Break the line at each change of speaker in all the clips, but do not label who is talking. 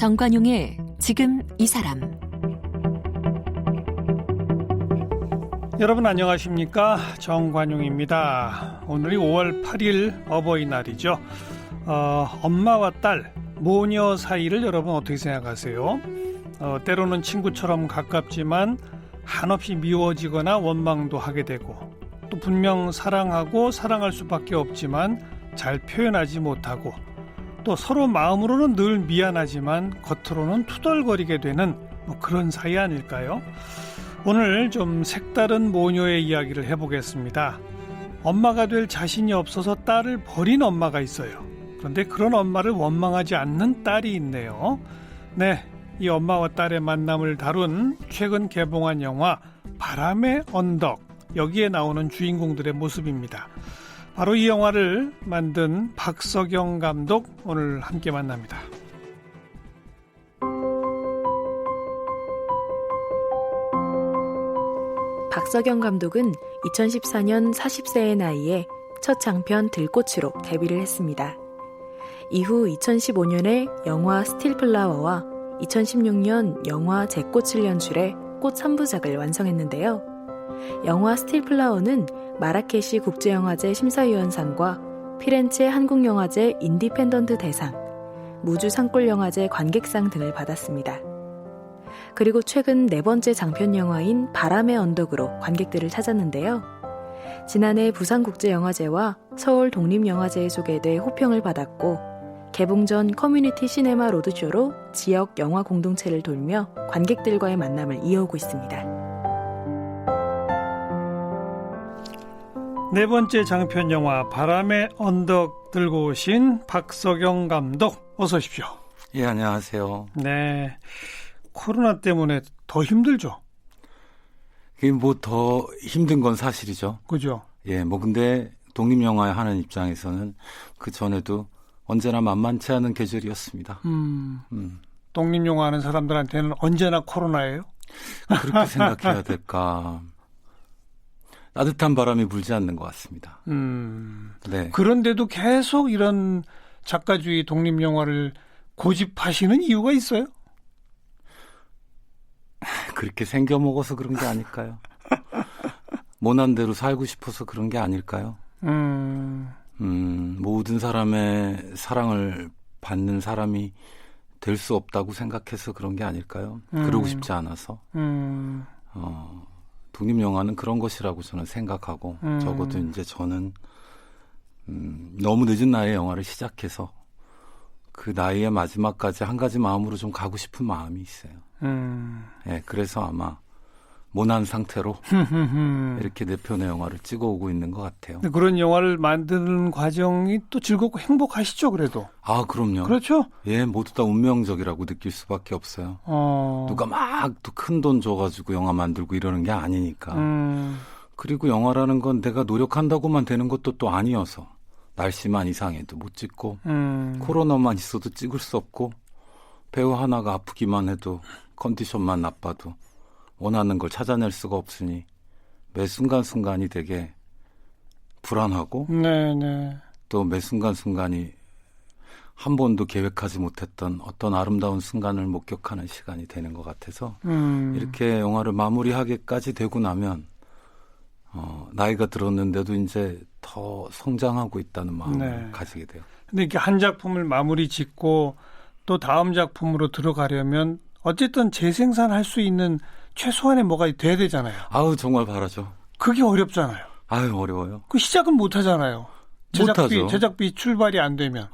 정관용의 지금 이 사람.
여러분 안녕하십니까? 정관용입니다. 오늘이 5월 8일 어버이날이죠. 엄마와 딸, 모녀 사이를 여러분 어떻게 생각하세요? 때로는 친구처럼 가깝지만 한없이 미워지거나 원망도 하게 되고, 또 분명 사랑하고 사랑할 수밖에 없지만 잘 표현하지 못하고, 또 서로 마음으로는 늘 미안하지만 겉으로는 투덜거리게 되는 그런 사이 아닐까요? 오늘 좀 색다른 모녀의 이야기를 해보겠습니다. 엄마가 될 자신이 없어서 딸을 버린 엄마가 있어요. 그런데 그런 엄마를 원망하지 않는 딸이 있네요. 네, 이 엄마와 딸의 만남을 다룬 최근 개봉한 영화 바람의 언덕, 여기에 나오는 주인공들의 모습입니다. 바로 이 영화를 만든 박석영 감독, 오늘 함께 만납니다.
박석영 감독은 2014년 40세의 나이에 첫 장편 들꽃으로 데뷔를 했습니다. 이후 2015년에 영화 스틸플라워와 2016년 영화 제 꽃을 연출해 꽃 3부작을 완성했는데요. 영화 스틸플라워는 마라케시 국제영화제 심사위원상과 피렌체 한국영화제 인디펜던트 대상, 무주 산골영화제 관객상 등을 받았습니다. 그리고 최근 네 번째 장편 영화인 바람의 언덕으로 관객들을 찾았는데요. 지난해 부산국제영화제와 서울 독립영화제에 소개돼 호평을 받았고, 개봉 전 커뮤니티 시네마 로드쇼로 지역 영화 공동체를 돌며 관객들과의 만남을 이어오고 있습니다.
네 번째 장편 영화 바람의 언덕 들고 오신 박석영 감독, 어서 오십시오.
예, 안녕하세요.
네, 코로나 때문에 더 힘들죠?
이게 더 힘든 건 사실이죠.
그죠?
예, 근데 독립영화 하는 입장에서는 그 전에도 언제나 만만치 않은 계절이었습니다.
독립영화 하는 사람들한테는 언제나 코로나예요?
그렇게 생각해야 될까? 따뜻한 바람이 불지 않는 것 같습니다. 네.
그런데도 계속 이런 작가주의 독립영화를 고집하시는 이유가 있어요?
그렇게 생겨먹어서 그런 게 아닐까요? 모난 대로 살고 싶어서 그런 게 아닐까요? 모든 사람의 사랑을 받는 사람이 될 수 없다고 생각해서 그런 게 아닐까요? 그러고 싶지 않아서. 독립영화는 그런 것이라고 저는 생각하고, 적어도 이제 저는 너무 늦은 나이에 영화를 시작해서 그 나이의 마지막까지 한 가지 마음으로 좀 가고 싶은 마음이 있어요. 예, 그래서 아마 모난 상태로 이렇게 네 편의 영화를 찍어오고 있는 것 같아요.
그런 영화를 만드는 과정이 또 즐겁고 행복하시죠, 그래도?
아, 그럼요.
그렇죠?
예, 모두 다 운명적이라고 느낄 수밖에 없어요. 누가 막 또 큰 돈 줘가지고 영화 만들고 이러는 게 아니니까. 그리고 영화라는 건 내가 노력한다고만 되는 것도 또 아니어서, 날씨만 이상해도 못 찍고, 코로나만 있어도 찍을 수 없고, 배우 하나가 아프기만 해도, 컨디션만 나빠도 원하는 걸 찾아낼 수가 없으니 매 순간순간이 되게 불안하고, 네네. 또 매 순간순간이 한 번도 계획하지 못했던 어떤 아름다운 순간을 목격하는 시간이 되는 것 같아서 이렇게 영화를 마무리하기까지 되고 나면 나이가 들었는데도 이제 더 성장하고 있다는 마음을 가지게 돼요.
근데 이렇게 한 작품을 마무리 짓고 또 다음 작품으로 들어가려면 어쨌든 재생산할 수 있는 최소한의 뭐가 돼야 되잖아요.
아우, 정말 바라죠.
그게 어렵잖아요.
아유, 어려워요.
그 시작은 못 하잖아요.
못하죠.
제작비 출발이 안 되면.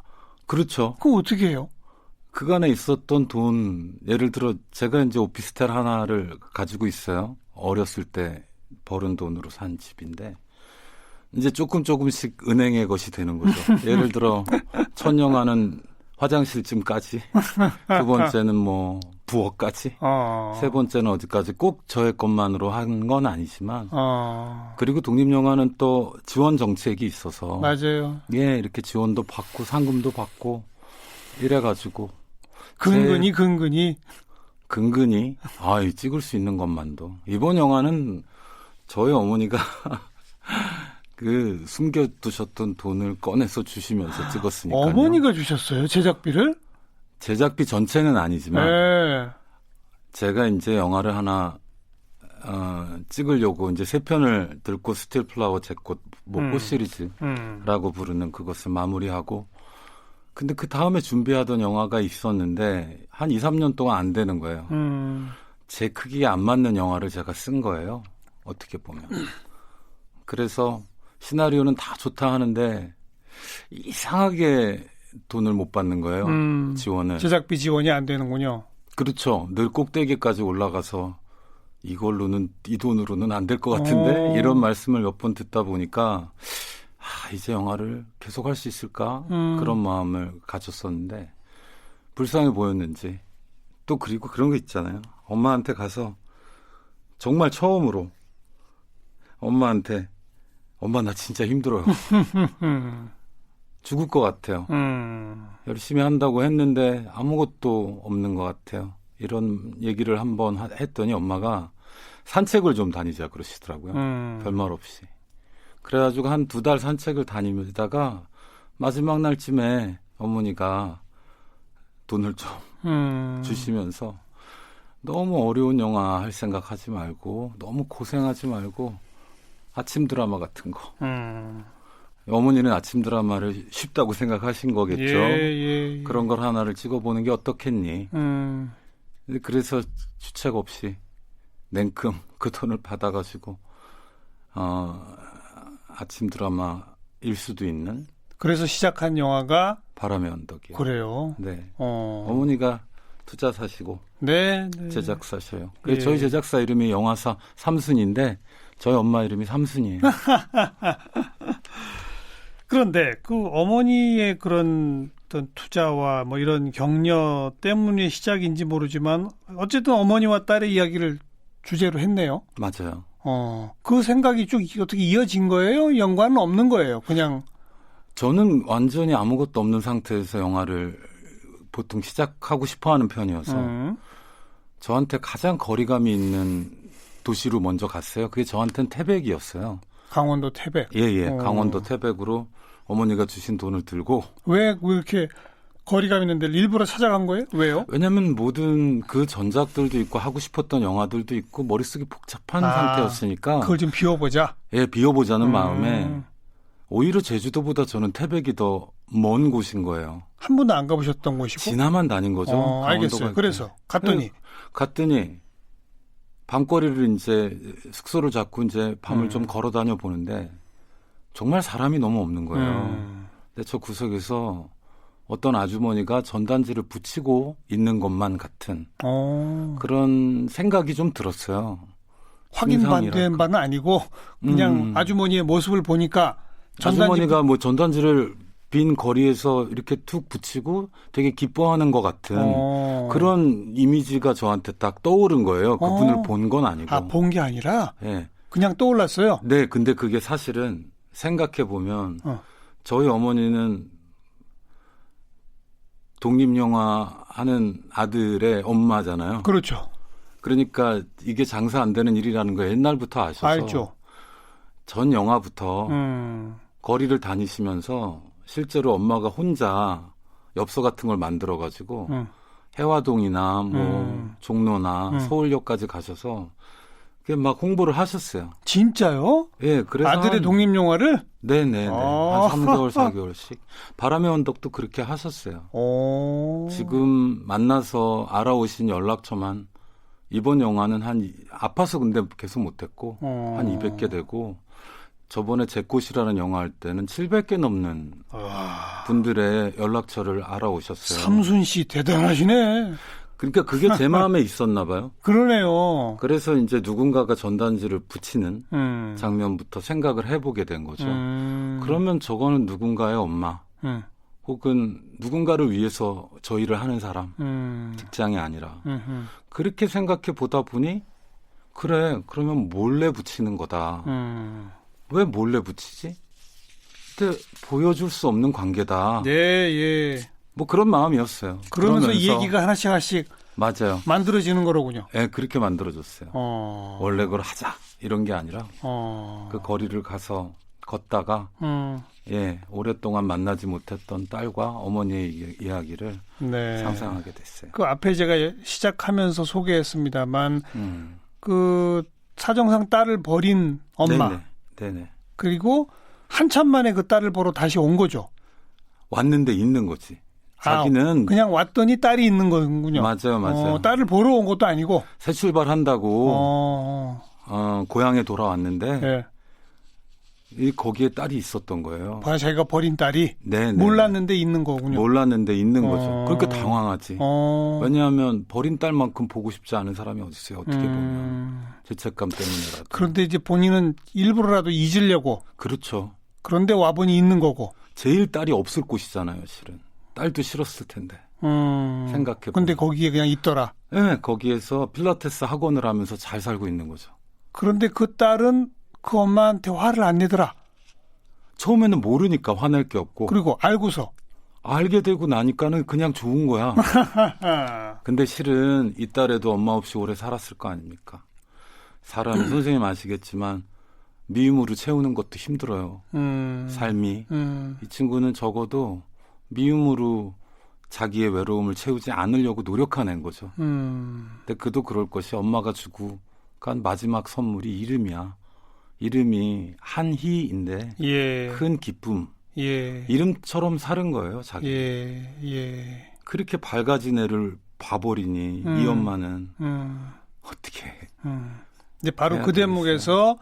그렇죠.
그거 어떻게 해요?
그간에 있었던 돈, 예를 들어 제가 이제 오피스텔 하나를 가지고 있어요. 어렸을 때 벌은 돈으로 산 집인데 이제 조금씩 은행의 것이 되는 거죠. 예를 들어 첫 영화는 화장실쯤까지, 두 번째는 부엌까지, 세 번째는 어디까지, 꼭 저의 것만으로 한 건 아니지만, 그리고 독립영화는 또 지원 정책이 있어서,
맞아요.
예, 이렇게 지원도 받고 상금도 받고 이래가지고
근근히
찍을 수 있는 것만도. 이번 영화는 저희 어머니가 그 숨겨두셨던 돈을 꺼내서 주시면서 찍었으니까요.
어머니가 주셨어요? 제작비를?
제작비 전체는 아니지만
네.
제가 이제 영화를 하나 찍으려고 이제 3편을 들고 스틸 플라워 제꽃 꽃 시리즈라고 부르는 그것을 마무리하고 근데 그 다음에 준비하던 영화가 있었는데 한 2, 3년 동안 안 되는 거예요. 제 크기에 안 맞는 영화를 제가 쓴 거예요. 어떻게 보면. 그래서 시나리오는 다 좋다 하는데 이상하게 돈을 못 받는 거예요. 지원을.
제작비 지원이 안 되는군요.
그렇죠. 늘 꼭대기까지 올라가서 이걸로는 이 돈으로는 안 될 것 같은데 이런 말씀을 몇 번 듣다 보니까 이제 영화를 계속 할 수 있을까 그런 마음을 가졌었는데 불쌍해 보였는지 또 그리고 그런 거 있잖아요. 엄마한테 가서 정말 처음으로 엄마한테 엄마 나 진짜 힘들어요. 죽을 것 같아요. 열심히 한다고 했는데 아무것도 없는 것 같아요. 이런 얘기를 한번 했더니 엄마가 산책을 좀 다니자 그러시더라고요. 별말 없이. 그래가지고 한 2달 산책을 다니다가 마지막 날쯤에 어머니가 돈을 좀 주시면서 너무 어려운 영화 할 생각하지 말고 너무 고생하지 말고 아침 드라마 같은 거. 어머니는 아침 드라마를 쉽다고 생각하신 거겠죠.
예.
그런 걸 하나를 찍어보는 게 어떻겠니. 그래서 주책 없이 냉큼 그 돈을 받아가지고 아침 드라마일 수도 있는.
그래서 시작한 영화가
바람의 언덕이요.
그래요.
네. 어머니가 투자사시고
네.
제작사셔요. 그래서 저희 제작사 이름이 영화사 삼순인데 저희 엄마 이름이 삼순이에요.
그런데 그 어머니의 그런 어떤 투자와 뭐 이런 격려 때문에 시작인지 모르지만 어쨌든 어머니와 딸의 이야기를 주제로 했네요.
맞아요.
그 생각이 쭉 어떻게 이어진 거예요? 연관은 없는 거예요? 그냥.
저는 완전히 아무것도 없는 상태에서 영화를 보통 시작하고 싶어 하는 편이어서 저한테 가장 거리감이 있는 도시로 먼저 갔어요. 그게 저한테는 태백이었어요.
강원도 태백.
예. 강원도 태백으로 어머니가 주신 돈을 들고.
왜 이렇게 거리감 있는데 일부러 찾아간 거예요? 왜요?
왜냐하면 모든 그 전작들도 있고 하고 싶었던 영화들도 있고 머릿속이 복잡한 상태였으니까.
그걸 좀 비워보자.
예, 비워보자는 마음에 오히려 제주도보다 저는 태백이 더 먼 곳인 거예요.
한 번도 안 가보셨던 곳이고?
지나만 다닌 거죠.
알겠어요. 그래서 갔더니
밤거리를 이제 숙소를 잡고 이제 밤을 좀 걸어 다녀 보는데 정말 사람이 너무 없는 거예요. 근데 저 구석에서 어떤 아주머니가 전단지를 붙이고 있는 것만 같은 그런 생각이 좀 들었어요.
확인된 바는 아니고 그냥 아주머니의 모습을 보니까
아주머니가 뭐 전단지를 빈 거리에서 이렇게 툭 붙이고 되게 기뻐하는 것 같은 그런 이미지가 저한테 딱 떠오른 거예요. 그분을 본 건 아니고.
본 게 아니라?
네.
그냥 떠올랐어요?
네. 근데 그게 사실은 생각해보면 저희 어머니는 독립영화 하는 아들의 엄마잖아요.
그렇죠.
그러니까 이게 장사 안 되는 일이라는 거 옛날부터 아셔서.
알죠.
전 영화부터 거리를 다니시면서 실제로 엄마가 혼자 엽서 같은 걸 만들어가지고 해화동이나 뭐 종로나 서울역까지 가셔서 막 홍보를 하셨어요.
진짜요?
예, 그래서
아들의 독립영화를?
네네. 한 3개월, 4개월씩. 바람의 언덕도 그렇게 하셨어요. 지금 만나서 알아오신 연락처만 이번 영화는 아파서 근데 계속 못했고 한 200개 되고 저번에 제 꽃이라는 영화 할 때는 700개 넘는 분들의 연락처를 알아오셨어요.
삼순 씨 대단하시네.
그러니까 그게 제 마음에 있었나 봐요.
그러네요.
그래서 이제 누군가가 전단지를 붙이는 장면부터 생각을 해보게 된 거죠. 그러면 저거는 누군가의 엄마 혹은 누군가를 위해서 저 일을 하는 사람 직장이 아니라 그렇게 생각해 보다 보니 그래 그러면 몰래 붙이는 거다. 왜 몰래 붙이지? 근데 보여줄 수 없는 관계다.
예.
뭐 그런 마음이었어요.
그러면서 이 얘기가 하나씩
맞아요.
만들어지는 거로군요.
네, 그렇게 만들어졌어요. 원래 그걸 하자 이런 게 아니라 그 거리를 가서 걷다가 예, 오랫동안 만나지 못했던 딸과 어머니의 이야기를
네.
상상하게 됐어요.
그 앞에 제가 시작하면서 소개했습니다만 그 사정상 딸을 버린 엄마
네네.
그리고 한참 만에 그 딸을 보러 다시 온 거죠.
왔는데 있는 거지. 자기는
그냥 왔더니 딸이 있는 거군요.
맞아요.
딸을 보러 온 것도 아니고
새 출발한다고 고향에 돌아왔는데
네.
거기에 딸이 있었던 거예요.
자기가 버린 딸이
네네.
몰랐는데 있는 거군요.
몰랐는데 있는 거죠. 그러니까 당황하지. 왜냐하면 버린 딸만큼 보고 싶지 않은 사람이 어디 있어요. 어떻게 보면 죄책감 때문이라도.
그런데 이제 본인은 일부러라도 잊으려고.
그렇죠.
그런데 와보니 있는 거고.
제일 딸이 없을 곳이잖아요. 실은. 딸도 싫었을 텐데. 생각해보면.
근데 거기에 그냥 있더라.
네. 거기에서 필라테스 학원을 하면서 잘 살고 있는 거죠.
그런데 그 딸은 그 엄마한테 화를 안 내더라.
처음에는 모르니까 화낼 게 없고.
그리고 알고서.
알게 되고 나니까는 그냥 좋은 거야. 근데 실은 이 딸에도 엄마 없이 오래 살았을 거 아닙니까? 사람이 선생님 아시겠지만 미움으로 채우는 것도 힘들어요. 삶이. 이 친구는 적어도 미움으로 자기의 외로움을 채우지 않으려고 노력해낸 거죠. 근데 그도 그럴 것이 엄마가 주고 간 마지막 선물이 이름이야. 이름이 한희인데
예.
큰 기쁨.
예.
이름처럼 사는 거예요, 자기.
예.
그렇게 밝아진 애를 봐버리니 이 엄마는 어떻게 해.
이제 바로 그 대목에서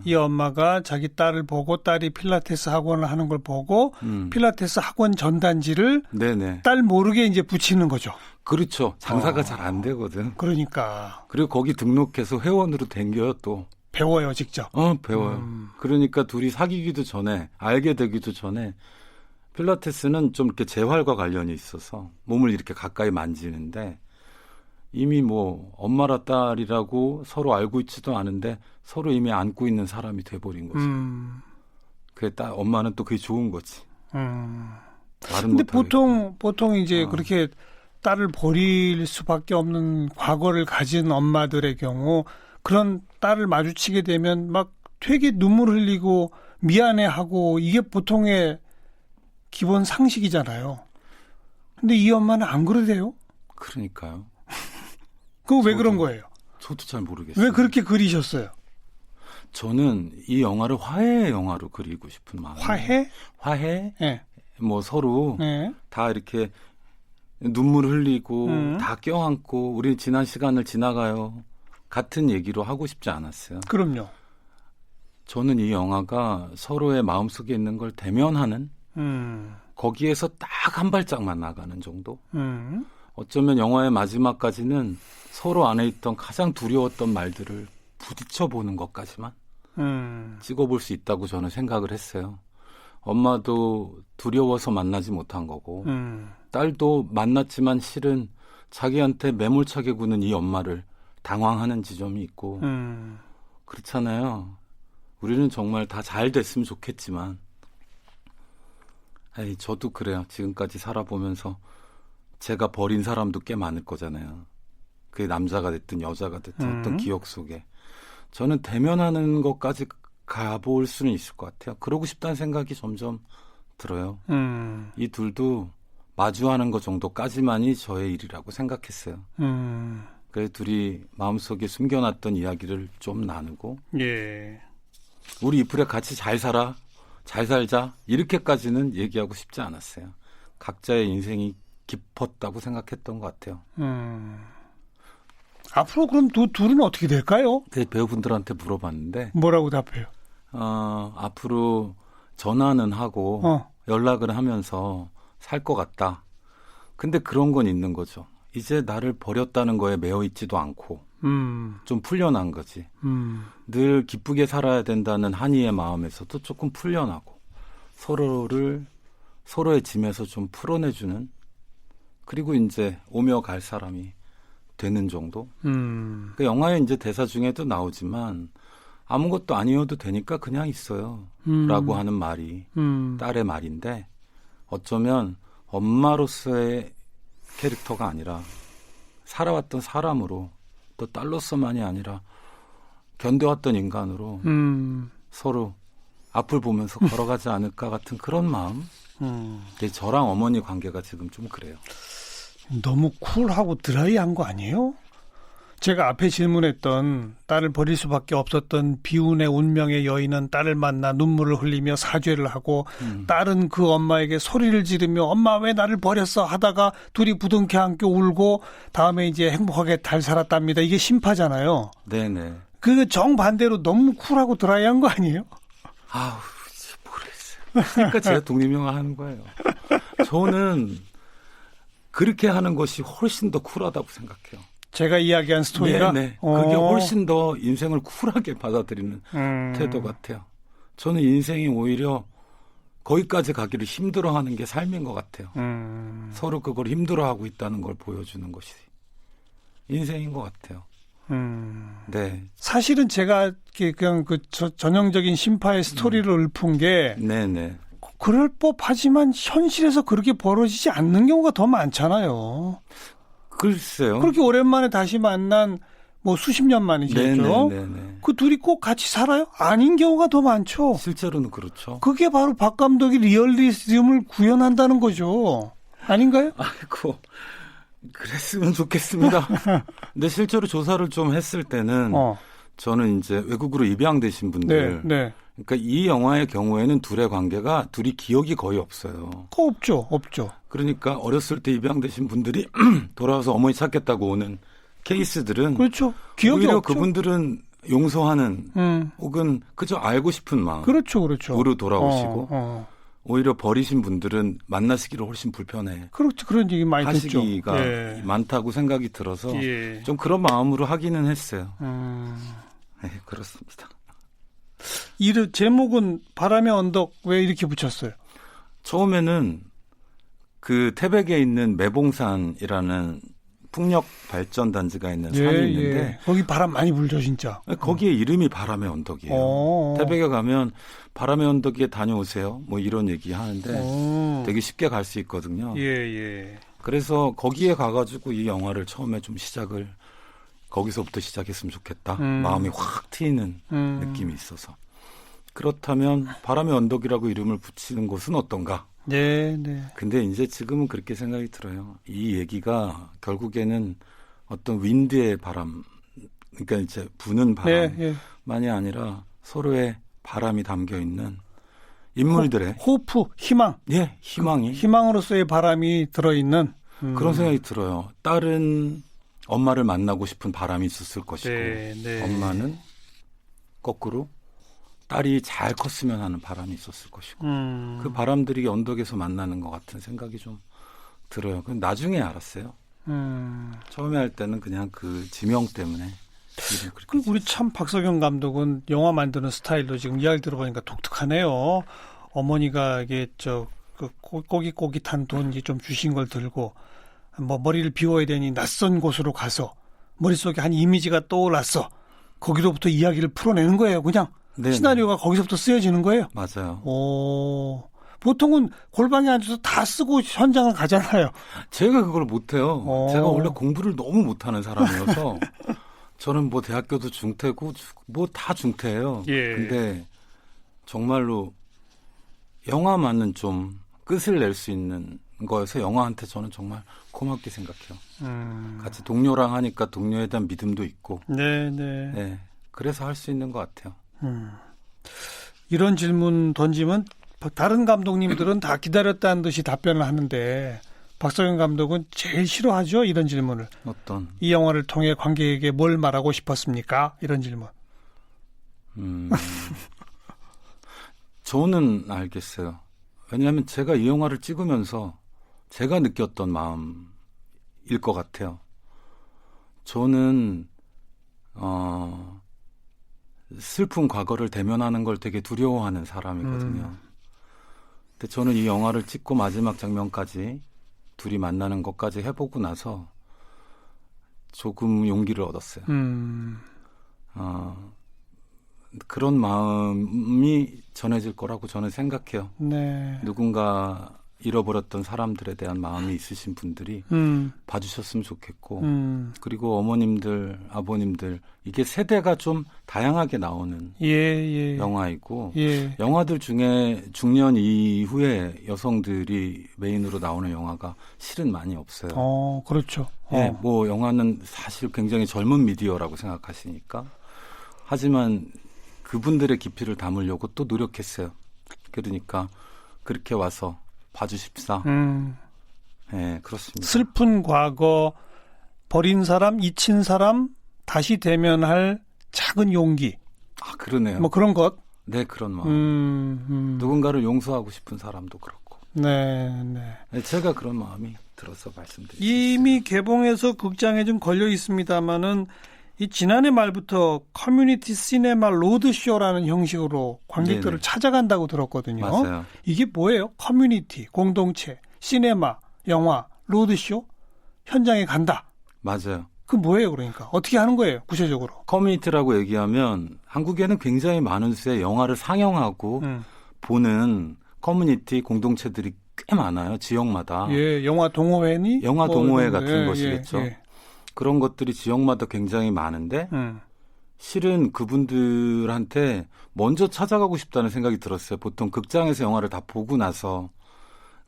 이 엄마가 자기 딸을 보고 딸이 필라테스 학원을 하는 걸 보고 필라테스 학원 전단지를
네네.
딸 모르게 이제 붙이는 거죠.
그렇죠. 장사가 잘 안 되거든.
그러니까.
그리고 거기 등록해서 회원으로 댕겨요 또.
배워요, 직접.
배워요. 그러니까 둘이 사귀기도 전에, 알게 되기도 전에, 필라테스는 좀 이렇게 재활과 관련이 있어서 몸을 이렇게 가까이 만지는데, 이미 뭐, 엄마라 딸이라고 서로 알고 있지도 않은데, 서로 이미 안고 있는 사람이 돼버린 거죠. 엄마는 또 그게 좋은 거지.
근데 보통 이제 그렇게 딸을 버릴 수밖에 없는 과거를 가진 엄마들의 경우, 그런 딸을 마주치게 되면 막 되게 눈물 흘리고 미안해하고 이게 보통의 기본 상식이잖아요. 근데 이 엄마는 안 그러대요.
그러니까요.
그거 왜 그런 거예요?
저도 잘 모르겠어요.
왜 그렇게 그리셨어요?
저는 이 영화를 화해의 영화로 그리고 싶은 마음.
화해?
네. 뭐 서로 다 이렇게 눈물 흘리고 다 껴안고 우리 지난 시간을 지나가요. 같은 얘기로 하고 싶지 않았어요.
그럼요.
저는 이 영화가 서로의 마음속에 있는 걸 대면하는 거기에서 딱 한 발짝만 나가는 정도. 어쩌면 영화의 마지막까지는 서로 안에 있던 가장 두려웠던 말들을 부딪혀보는 것까지만 찍어볼 수 있다고 저는 생각을 했어요. 엄마도 두려워서 만나지 못한 거고 딸도 만났지만 실은 자기한테 매몰차게 구는 이 엄마를 당황하는 지점이 있고 그렇잖아요. 우리는 정말 다 잘 됐으면 좋겠지만 저도 그래요. 지금까지 살아보면서 제가 버린 사람도 꽤 많을 거잖아요. 그게 남자가 됐든 여자가 됐든 어떤 기억 속에 저는 대면하는 것까지 가볼 수는 있을 것 같아요. 그러고 싶다는 생각이 점점 들어요. 이 둘도 마주하는 것 정도까지만이 저의 일이라고 생각했어요. 그래서 둘이 마음속에 숨겨놨던 이야기를 좀 나누고 우리 이프레 같이 잘 살아, 잘 살자 이렇게까지는 얘기하고 싶지 않았어요. 각자의 인생이 깊었다고 생각했던 것 같아요.
앞으로 그럼 둘은 어떻게 될까요?
그 배우분들한테 물어봤는데
뭐라고 답해요?
앞으로 전화는 하고 연락을 하면서 살 것 같다. 근데 그런 건 있는 거죠. 이제 나를 버렸다는 거에 매여 있지도 않고 좀 풀려난 거지. 늘 기쁘게 살아야 된다는 한이의 마음에서도 조금 풀려나고 서로의 짐에서 좀 풀어내주는 그리고 이제 오며 갈 사람이 되는 정도. 그 영화의 이제 대사 중에도 나오지만 아무것도 아니어도 되니까 그냥 있어요. 라고 하는 말이 딸의 말인데 어쩌면 엄마로서의 캐릭터가 아니라 살아왔던 사람으로 또 딸로서만이 아니라 견뎌왔던 인간으로 서로 앞을 보면서 걸어가지 않을까 같은 그런 마음. 저랑 어머니 관계가 지금 좀 그래요.
너무 쿨하고 드라이한 거 아니에요? 제가 앞에 질문했던 딸을 버릴 수밖에 없었던 비운의 운명의 여인은 딸을 만나 눈물을 흘리며 사죄를 하고 딸은 그 엄마에게 소리를 지르며 엄마 왜 나를 버렸어 하다가 둘이 부둥켜 안고 울고 다음에 이제 행복하게 잘 살았답니다. 이게 심파잖아요.
네네.
그 정반대로 너무 쿨하고 드라이한 거 아니에요?
아우, 모르겠어요. 그러니까 제가 독립영화 하는 거예요. 저는 그렇게 하는 것이 훨씬 더 쿨하다고 생각해요.
제가 이야기한 스토리가?
네. 그게 훨씬 더 인생을 쿨하게 받아들이는 태도 같아요. 저는 인생이 오히려 거기까지 가기를 힘들어하는 게 삶인 것 같아요. 서로 그걸 힘들어하고 있다는 걸 보여주는 것이 인생인 것 같아요. 네.
사실은 제가 그냥 그 전형적인 심파의 스토리를 읊은 게
네네.
그럴 법하지만 현실에서 그렇게 벌어지지 않는 경우가 더 많잖아요.
글쎄요.
그렇게 오랜만에 다시 만난 뭐 수십 년 만이겠죠. 그 둘이 꼭 같이 살아요? 아닌 경우가 더 많죠.
실제로는 그렇죠.
그게 바로 박 감독이 리얼리즘을 구현한다는 거죠. 아닌가요?
아이고, 그랬으면 좋겠습니다. 근데 실제로 조사를 좀 했을 때는 저는 이제 외국으로 입양되신 분들, 그러니까 이 영화의 경우에는 둘의 관계가 둘이 기억이 거의 없어요.
없죠.
그러니까 어렸을 때 입양되신 분들이 돌아와서 어머니 찾겠다고 오는 케이스들은
그렇죠. 기억이
오히려
없죠.
그분들은 용서하는 혹은 그저 알고 싶은 마음,
그렇죠.
으로 돌아오시고 오히려 버리신 분들은 만나시기를 훨씬 불편해.
그렇죠. 그런 얘기 많이 듣죠.
하시기가 많다고 생각이 들어서 좀 그런 마음으로 하기는 했어요. 네, 그렇습니다.
제목은 바람의 언덕 왜 이렇게 붙였어요?
처음에는 그 태백에 있는 매봉산이라는 풍력 발전 단지가 있는 산이 있는데
거기 바람 많이 불죠 진짜.
거기에 이름이 바람의 언덕이에요. 태백에 가면 바람의 언덕에 다녀오세요. 뭐 이런 얘기 하는데 되게 쉽게 갈 수 있거든요. 그래서 거기에 가가지고 이 영화를 처음에 좀 시작을 거기서부터 시작했으면 좋겠다. 마음이 확 트이는 느낌이 있어서. 그렇다면 바람의 언덕이라고 이름을 붙이는 곳은 어떤가? 근데 이제 지금은 그렇게 생각이 들어요. 이 얘기가 결국에는 어떤 윈드의 바람, 그러니까 이제 부는 바람만이 아니라 서로의 바람이 담겨 있는 인물들의
호프, 희망. 희망으로서의 바람이 들어있는
그런 생각이 들어요. 딸은 엄마를 만나고 싶은 바람이 있었을 것이고 엄마는 거꾸로 딸이 잘 컸으면 하는 바람이 있었을 것이고 그 바람들이 언덕에서 만나는 것 같은 생각이 좀 들어요. 그건 나중에 알았어요. 처음에 할 때는 그냥 그 지명 때문에.
우리 참 박석영 감독은 영화 만드는 스타일도 지금 이야기 들어보니까 독특하네요. 어머니가 이게 그 꼬깃꼬깃한 돈 좀 주신 걸 들고 뭐 머리를 비워야 되니 낯선 곳으로 가서 머릿속에 한 이미지가 떠올랐어. 거기로부터 이야기를 풀어내는 거예요. 그냥. 시나리오가 거기서부터 쓰여지는 거예요?
맞아요.
보통은 골방에 앉아서 다 쓰고 현장을 가잖아요.
제가 그걸 못해요. 제가 원래 공부를 너무 못하는 사람이어서 저는 뭐 대학교도 중퇴고 뭐 다 중퇴예요. 근데 정말로 영화만은 좀 끝을 낼 수 있는 거여서 영화한테 저는 정말 고맙게 생각해요. 같이 동료랑 하니까 동료에 대한 믿음도 있고. 네. 그래서 할 수 있는 것 같아요.
이런 질문 던지면 다른 감독님들은 다 기다렸다는 듯이 답변을 하는데 박석영 감독은 제일 싫어하죠. 이런 질문을.
어떤?
이 영화를 통해 관객에게 뭘 말하고 싶었습니까? 이런 질문.
저는 알겠어요. 왜냐하면 제가 이 영화를 찍으면서 제가 느꼈던 마음일 것 같아요. 저는 슬픈 과거를 대면하는 걸 되게 두려워하는 사람이거든요. 근데 저는 이 영화를 찍고 마지막 장면까지 둘이 만나는 것까지 해보고 나서 조금 용기를 얻었어요. 그런 마음이 전해질 거라고 저는 생각해요. 누군가 잃어버렸던 사람들에 대한 마음이 있으신 분들이 봐주셨으면 좋겠고 그리고 어머님들, 아버님들 이게 세대가 좀 다양하게 나오는 영화이고 영화들 중에 중년 이후에 여성들이 메인으로 나오는 영화가 실은 많이 없어요.
그렇죠.
네, 뭐 영화는 사실 굉장히 젊은 미디어라고 생각하시니까 하지만 그분들의 깊이를 담으려고 또 노력했어요. 그러니까 그렇게 와서 봐주십사. 네, 그렇습니다.
슬픈 과거, 버린 사람, 잊힌 사람, 다시 대면할 작은 용기.
아, 그러네요.
뭐 그런 것.
네, 그런 마음. 누군가를 용서하고 싶은 사람도 그렇고.
네.
제가 그런 마음이 들어서 말씀드리겠습니다.
이미 개봉해서 극장에 좀 걸려 있습니다만은 이 지난해 말부터 커뮤니티 시네마 로드쇼라는 형식으로 관객들을 찾아간다고 들었거든요.
맞아요.
이게 뭐예요? 커뮤니티, 공동체, 시네마, 영화, 로드쇼? 현장에 간다.
맞아요.
그 뭐예요, 그러니까? 어떻게 하는 거예요, 구체적으로?
커뮤니티라고 얘기하면 한국에는 굉장히 많은 수의 영화를 상영하고 보는 커뮤니티 공동체들이 꽤 많아요. 지역마다.
영화 동호회니?
영화 동호회 같은 것이겠죠. 그런 것들이 지역마다 굉장히 많은데 실은 그분들한테 먼저 찾아가고 싶다는 생각이 들었어요. 보통 극장에서 영화를 다 보고 나서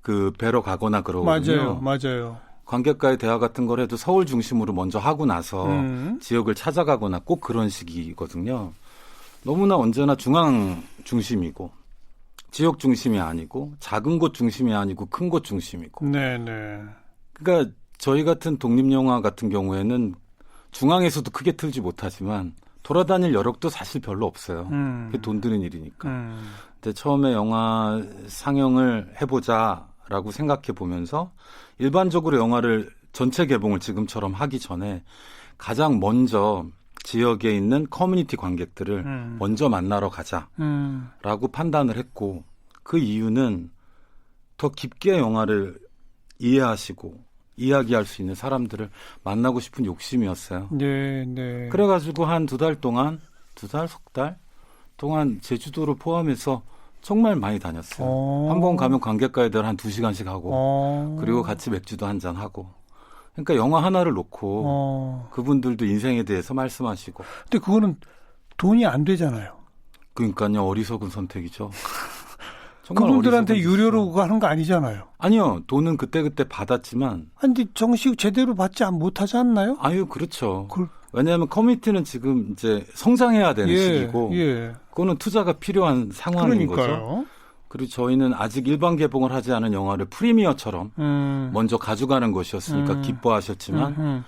그 뵈러 가거나 그러거든요.
맞아요.
관객과의 대화 같은 걸 해도 서울 중심으로 먼저 하고 나서 지역을 찾아가거나 꼭 그런 식이거든요. 너무나 언제나 중앙 중심이고 지역 중심이 아니고 작은 곳 중심이 아니고 큰 곳 중심이고.
네네.
그러니까 저희 같은 독립영화 같은 경우에는 중앙에서도 크게 틀지 못하지만 돌아다닐 여력도 사실 별로 없어요. 그게 돈 드는 일이니까. 근데 처음에 영화 상영을 해보자라고 생각해 보면서 일반적으로 영화를 전체 개봉을 지금처럼 하기 전에 가장 먼저 지역에 있는 커뮤니티 관객들을 먼저 만나러 가자라고 판단을 했고 그 이유는 더 깊게 영화를 이해하시고 이야기할 수 있는 사람들을 만나고 싶은 욕심이었어요.
네.
그래가지고 한 2달 동안, 석 달 동안 제주도를 포함해서 정말 많이 다녔어요. 한 번 가면 관객과의 대화를 한 2시간씩 하고 그리고 같이 맥주도 한잔 하고 그러니까 영화 하나를 놓고 그분들도 인생에 대해서 말씀하시고
근데 그거는 돈이 안 되잖아요.
그러니까요. 어리석은 선택이죠.
그분들한테 유료로 하는 거 아니잖아요.
아니요. 돈은 그때그때 받았지만.
근데 정식 제대로 받지 못하지 않나요?
아유, 그렇죠. 왜냐하면 커뮤니티는 지금 이제 성장해야 되는 시기고. 그거는 투자가 필요한 상황인 거죠. 그리고 저희는 아직 일반 개봉을 하지 않은 영화를 프리미어처럼 먼저 가져가는 것이었으니까 기뻐하셨지만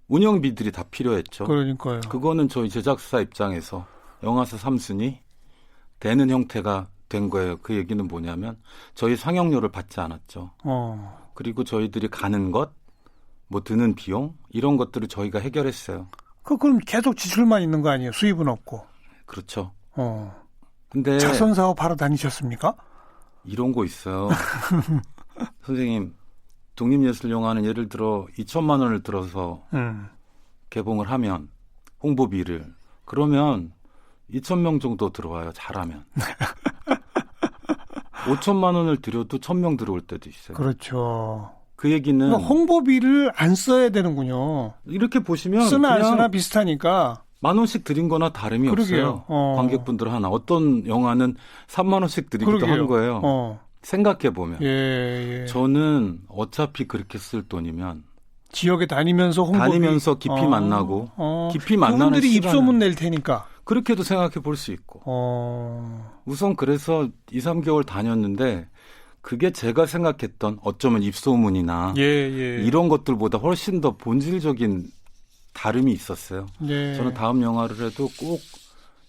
운영비들이 다 필요했죠.
그러니까요.
그거는 저희 제작사 입장에서 영화사 3순위 되는 형태가 된 거예요. 그 얘기는 뭐냐면 저희 상영료를 받지 않았죠. 그리고 저희들이 가는 것, 뭐 드는 비용 이런 것들을 저희가 해결했어요.
그럼 계속 지출만 있는 거 아니에요? 수입은 없고.
그렇죠. 근데
자선 사업 하러 다니셨습니까?
이런 거 있어요. 선생님, 독립예술영화는 예를 들어 2천만 원을 들어서 개봉을 하면 홍보비를 그러면 2,000명 정도 들어와요. 잘하면. 5천만 원을 들여도 1,000명 들어올 때도 있어요.
그렇죠.
그 얘기는
그러니까 홍보비를 안 써야 되는군요.
이렇게 보시면
쓰나 안 쓰나 비슷하니까
10,000원씩 드린 거나 다름이 없어요. 관객분들 하나. 어떤 영화는 3만 원씩 드리기도 한 거예요. 생각해 보면. 저는 어차피 그렇게 쓸 돈이면
지역에 다니면서
깊이 만나고 깊이 만나는
그분들이
시간을
입소문 낼 테니까.
그렇게도 생각해 볼 수 있고. 우선 그래서 2, 3개월 다녔는데 그게 제가 생각했던 어쩌면 입소문이나 이런 것들보다 훨씬 더 본질적인 다름이 있었어요. 저는 다음 영화를 해도 꼭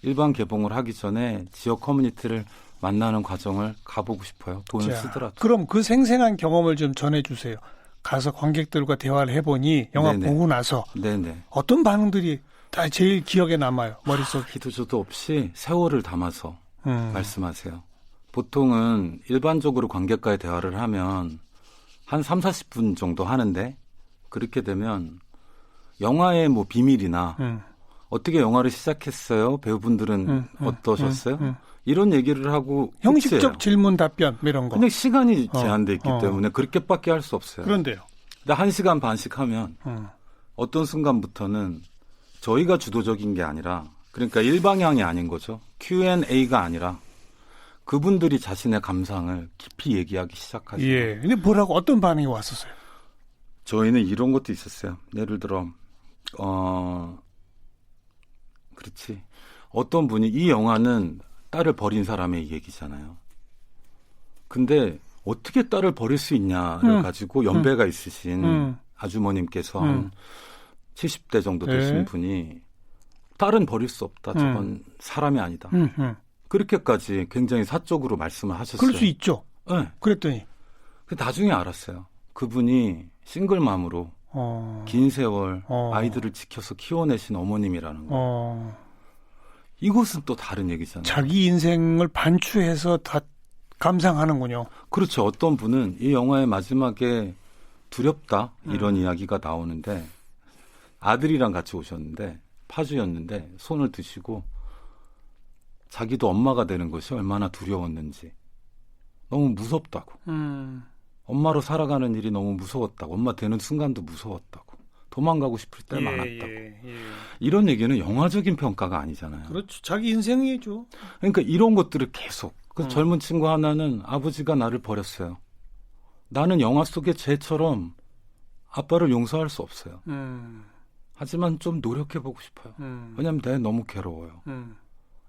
일반 개봉을 하기 전에 지역 커뮤니티를 만나는 과정을 가보고 싶어요. 돈을 쓰더라도.
그럼 그 생생한 경험을 좀 전해주세요. 가서 관객들과 대화를 해보니 영화 보고 나서 어떤 반응들이 다 제일 기억에 남아요. 머릿속에.
기도 저도 없이 세월을 담아서 말씀하세요. 보통은 일반적으로 관객과의 대화를 하면 한 3, 40분 정도 하는데 그렇게 되면 영화의 뭐 비밀이나 어떻게 영화를 시작했어요? 배우분들은 어떠셨어요? 이런 얘기를 하고
형식적
끝이에요.
질문 답변 이런 거.
근데 시간이 제한돼 있기 때문에 그렇게밖에 할 수 없어요.
그런데요.
근데 1시간 반씩 하면 어떤 순간부터는 저희가 주도적인 게 아니라 그러니까 일방향이 아닌 거죠. Q&A가 아니라 그분들이 자신의 감상을 깊이 얘기하기 시작하죠.
예. 근데 뭐라고 어떤 반응이 왔었어요?
저희는 이런 것도 있었어요. 예를 들어 그렇지. 어떤 분이 이 영화는 딸을 버린 사람의 얘기잖아요. 근데 어떻게 딸을 버릴 수 있냐를 가지고 연배가 있으신 아주머님께서 한 70대 정도 되신 분이 딸은 버릴 수 없다. 저건 사람이 아니다. 그렇게까지 굉장히 사적으로 말씀을 하셨어요.
그럴 수 있죠.
네.
그랬더니
나중에 알았어요. 그분이 싱글맘으로 긴 세월 아이들을 지켜서 키워내신 어머님이라는 거. 이것은 또 다른 얘기잖아요.
자기 인생을 반추해서 다 감상하는군요.
그렇죠. 어떤 분은 이 영화의 마지막에 두렵다 이런 이야기가 나오는데 아들이랑 같이 오셨는데 파주였는데 손을 드시고 자기도 엄마가 되는 것이 얼마나 두려웠는지 너무 무섭다고. 엄마로 살아가는 일이 너무 무서웠다고. 엄마 되는 순간도 무서웠다고. 도망가고 싶을 때 많았다고. 이런 얘기는 영화적인 평가가 아니잖아요.
그렇죠. 자기 인생이죠.
그러니까 이런 것들을 계속. 그 젊은 친구 하나는 아버지가 나를 버렸어요. 나는 영화 속의 쟤처럼 아빠를 용서할 수 없어요. 하지만 좀 노력해보고 싶어요. 왜냐하면 내가 너무 괴로워요.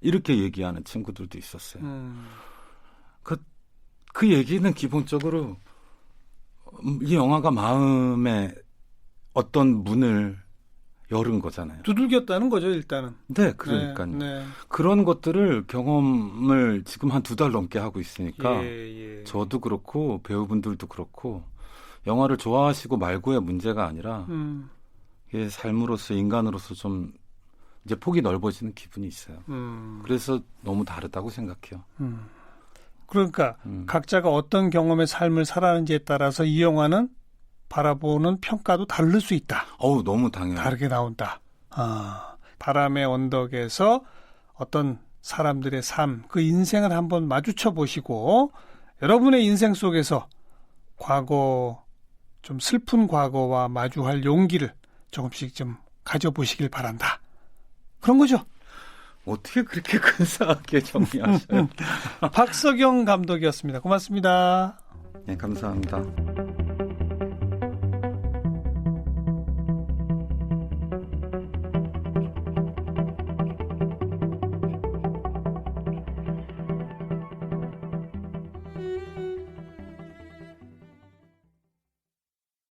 이렇게 얘기하는 친구들도 있었어요. 그 얘기는 기본적으로 이 영화가 마음에 어떤 문을 열은 거잖아요.
두들겼다는 거죠, 일단은.
네, 그러니까요.
네.
그런 것들을 경험을 지금 한 2달 넘게 하고 있으니까
예.
저도 그렇고 배우분들도 그렇고 영화를 좋아하시고 말고의 문제가 아니라 이게 삶으로서 인간으로서 좀 이제 폭이 넓어지는 기분이 있어요. 그래서 너무 다르다고 생각해요.
그러니까 각자가 어떤 경험의 삶을 살아가는지에 따라서 이 영화는 바라보는 평가도 다를 수 있다.
너무 당연해요.
다르게 나온다. 바람의 언덕에서 어떤 사람들의 삶, 그 인생을 한번 마주쳐 보시고 여러분의 인생 속에서 과거, 좀 슬픈 과거와 마주할 용기를 조금씩 좀 가져보시길 바란다. 그런 거죠.
어떻게 그렇게 근사하게 정리하셔요?
박석영 감독이었습니다. 고맙습니다.
네, 감사합니다.